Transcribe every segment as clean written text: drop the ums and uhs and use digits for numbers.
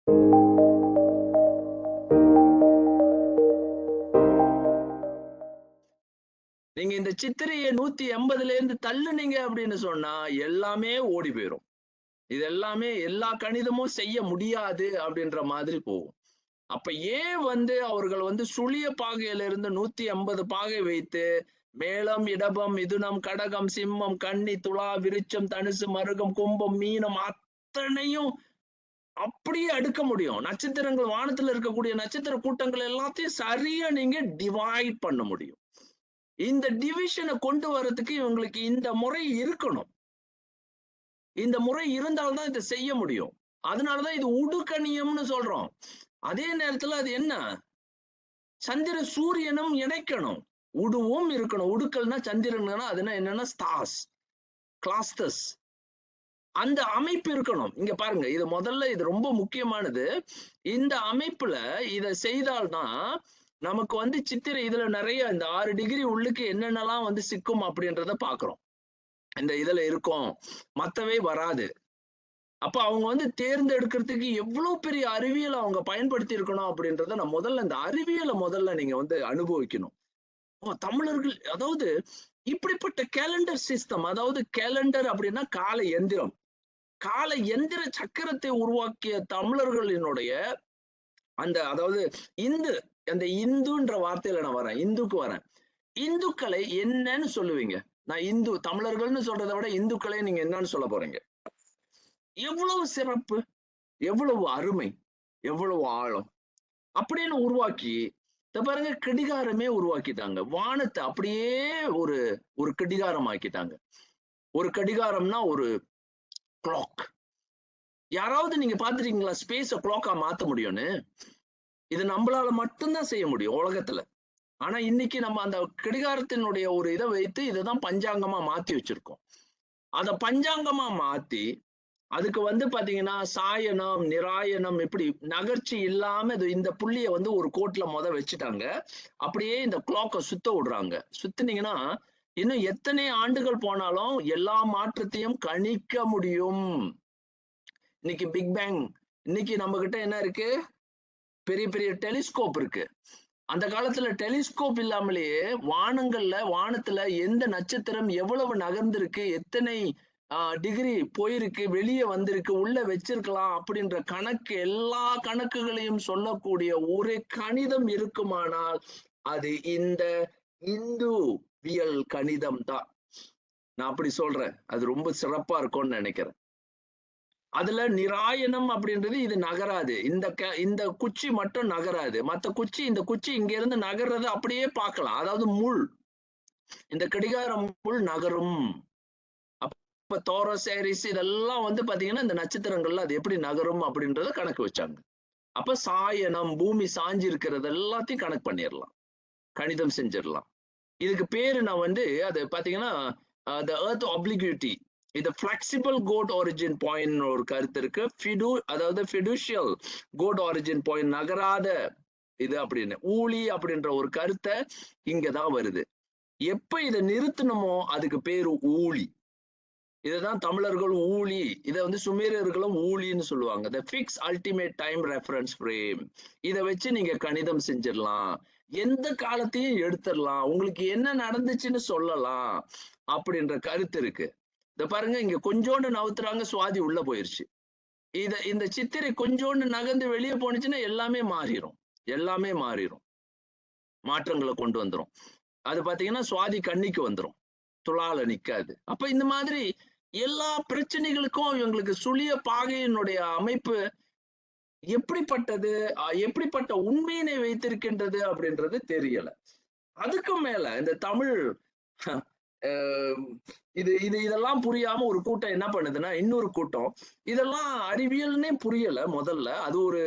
நீங்க இந்த சித்திரையை 180ல இருந்து தள்ளுனீங்க அப்படின்னு சொன்னா எல்லாமே ஓடி போயிரும். இது எல்லாமே எல்லா கணிதமும் செய்ய முடியாது அப்படின்ற மாதிரி போகும். அப்ப ஏன் அவர்கள் சுழிய பாகையில இருந்து 150 பாகை வைத்து மேளம், இடபம், மிதுனம், கடகம், சிம்மம், கன்னி, துலா, விருச்சம், தனுசு, மருகம், கும்பம், மீனம் அத்தனையும் அப்படியே அடுக்க முடியும். நட்சத்திரங்கள் வானத்துல இருக்கக்கூடிய நட்சத்திர கூட்டங்கள் எல்லாத்தையும் சரியா நீங்க டிவைட் பண்ண முடியும். இந்த டிவிஷனை கொண்டு வரதுக்கு இவங்களுக்கு இந்த முறை இருக்கணும். இந்த முறை இருந்தால்தான் இதை செய்ய முடியும். அதனாலதான் இது உடுக்கணியம்னு சொல்றோம். அதே நேரத்துல அது என்ன, சந்திர சூரியனும் இணைக்கணும். உடுவும் இருக்கணும். உடுக்கல்னா சந்திரன்னா அது என்னன்னா ஸ்டார்ஸ், கிளாஸ்டர்ஸ், அந்த அமைப்பு இருக்கணும். இங்க பாருங்க, இது முதல்ல இது ரொம்ப முக்கியமானது. இந்த அமைப்புல இதை செய்தால்தான் நமக்கு சித்திரை இதுல நிறைய இந்த 6 டிகிரி உள்ளுக்கு என்னென்னலாம் சிக்கும் அப்படின்றத பாக்குறோம். இந்த இதுல இருக்கும், மத்தவே வராது. அப்ப அவங்க தேர்ந்தெடுக்கிறதுக்கு எவ்வளவு பெரிய அறிவியலை அவங்க பயன்படுத்தி இருக்கணும் அப்படின்றத நான் முதல்ல இந்த அறிவியலை முதல்ல நீங்க அனுபவிக்கணும். தமிழர்கள் அதாவது இப்படிப்பட்ட கேலண்டர் சிஸ்டம், அதாவது கேலண்டர் அப்படின்னா கால எந்திரம், கால எந்திர சக்கரத்தை உருவாக்கிய தமிழர்களினுடைய அந்த அதாவது அந்த இந்துன்ற வார்த்தையில நான் வரேன், இந்துக்கு வரேன். இந்துக்களை என்னன்னு சொல்லுவீங்க? நான் இந்து தமிழர்கள்னு சொல்றதை விட இந்துக்களை நீங்க என்னன்னு சொல்ல போறீங்க? எவ்வளவு சிறப்பு, எவ்வளவு அருமை, எவ்வளவு ஆழம் அப்படின்னு உருவாக்கி பாருங்க, கடிகாரமே உருவாக்கிட்டாங்க. வானத்தை அப்படியே ஒரு ஒரு கடிகாரம் ஆக்கிட்டாங்க. ஒரு கடிகாரம்னா ஒரு கிளாக். யாராவது நீங்க பாத்துட்டீங்களா ஸ்பேஸ கிளாக்கா மாத்த முடியும்னு? இது நம்மளால மட்டும்தான் செய்ய முடியும் உலகத்துல. ஆனா இன்னைக்கு நம்ம அந்த கடிகாரத்தினுடைய ஒரு இதை வைத்து இதைதான் பஞ்சாங்கமா மாத்தி வச்சிருக்கோம். அத பஞ்சாங்கமா மாத்தி அதுக்கு பாத்தீங்கன்னா சாயனம், நிராயனம், இப்படி நகர்ச்சி இல்லாம இந்த புள்ளிய ஒரு கோட்ல வச்சுட்டாங்க. அப்படியே இந்த கிளாக்க சுத்த விடுறாங்க. சுத்தினீங்கன்னா இன்னும் எத்தனை ஆண்டுகள் போனாலும் எல்லா மாற்றத்தையும் கணிக்க முடியும். இன்னைக்கு பிக் பேங், இன்னைக்கு நம்ம கிட்ட என்ன இருக்கு? பெரிய பெரிய டெலிஸ்கோப் இருக்கு. அந்த காலத்துல டெலிஸ்கோப் இல்லாமலேயே வானத்துல எந்த நட்சத்திரம் எவ்வளவு நகர்ந்திருக்கு, எத்தனை டிகிரி போயிருக்கு, வெளியே வந்திருக்கு, உள்ள வச்சிருக்கலாம் அப்படின்ற கணக்கு, எல்லா கணக்குகளையும் சொல்லக்கூடிய ஒரு கணிதம் இருக்குமானால் அது இந்த இந்துவியல் கணிதம் தான். நான் அப்படி சொல்றேன். அது ரொம்ப சிறப்பா இருக்கும்னு நினைக்கிறேன். அதுல நிராயனம் அப்படின்றது இது நகராது. இந்த குச்சி மட்டும் நகராது. மத்த குச்சி, இந்த குச்சி இங்க இருந்து நகர்றது அப்படியே பார்க்கலாம். அதாவது முள், இந்த கடிகாரம் முள் நகரும். அப்ப தோரஸ், ஏரிஸ் இதெல்லாம் பாத்தீங்கன்னா இந்த நட்சத்திரங்கள்ல அது எப்படி நகரும் அப்படின்றத கணக்கு வச்சாங்க. அப்ப சாயனம், பூமி சாஞ்சி இருக்கிறது எல்லாத்தையும் கணக்கு பண்ணிடலாம், கணிதம் செஞ்சிடலாம். இதுக்கு பேரு நான் அது பாத்தீங்கன்னா the earth obliquity, இது flexible goat origin point ஒரு கருத்து இருக்கு. அதாவது fiducial goat origin point, நகராத இது அப்படின்னு ஊழி அப்படின்ற ஒரு கருத்தை இங்கதான் வருது. எப்ப இதை நிறுத்தணுமோ அதுக்கு பேரு ஊழி. இதுதான் தமிழர்கள் ஊழி, இதை சுமேரியர்களும் ஊழின்னு சொல்லுவாங்க. the fixed ultimate time reference frame. இதை வச்சு நீங்க கணிதம் செஞ்சிடலாம், எந்த காலத்தையும் எடுத்துடலாம், உங்களுக்கு என்ன நடந்துச்சுன்னு சொல்லலாம் அப்படின்ற கருத்து இருக்கு. இத பாருங்க, இங்க கொஞ்சோண்டு நவுத்துறாங்க, சுவாதி உள்ள போயிருச்சு. இந்த சித்திரை கொஞ்சோண்டு நகர்ந்து வெளியே போனுச்சுன்னா எல்லாமே மாறிடும், எல்லாமே மாறிடும், மாற்றங்களை கொண்டு வந்துரும். அது பாத்தீங்கன்னா சுவாதி கன்னிக்கு வந்துரும், துலால நிக்காது. அப்ப இந்த மாதிரி எல்லா பிரச்சனைகளுக்கும் இவங்களுக்கு சுழிய பாகையினுடைய அமைப்பு எப்படிப்பட்டது, எப்படிப்பட்ட உண்மையினை வைத்திருக்கின்றது அப்படின்றது தெரியல. அதுக்கும் மேல இந்த தமிழ் இதெல்லாம் புரியாம ஒரு கூட்டம் என்ன பண்ணுதுன்னா, இன்னொரு கூட்டம் இதெல்லாம் அறிவியல்னே புரியல முதல்ல, அது ஒரு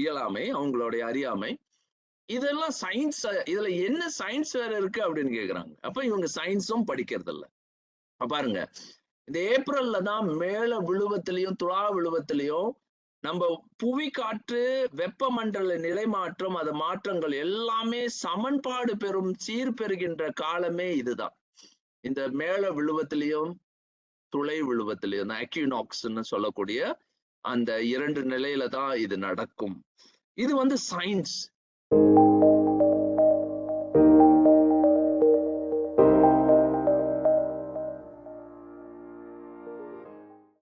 இயலாமை, அவங்களுடைய அறியாமை. இதெல்லாம் சயின்ஸ், இதுல என்ன சயின்ஸ் வேற இருக்கு அப்படின்னு கேக்குறாங்க. அப்ப இவங்க சயின்ஸும் படிக்கிறது இல்ல. பாருங்க, இந்த ஏப்ரல்ல தான் மேல விழுவத்திலையும் துலா விழுவத்திலையும் நம்ம புவி காற்று வெப்பமண்டல நிலை மாற்றம், அது மாற்றங்கள் எல்லாமே சமன்பாடு பெறும் சீர்பெறுகின்ற காலமே இதுதான். இந்த மேல விழுவத்திலையும் துளை விழுவத்திலையும், அக்யூனாக்ஸ்ன்னு சொல்லக்கூடிய அந்த 2 நிலையில தான் இது நடக்கும். இது வந்து சயின்ஸ்.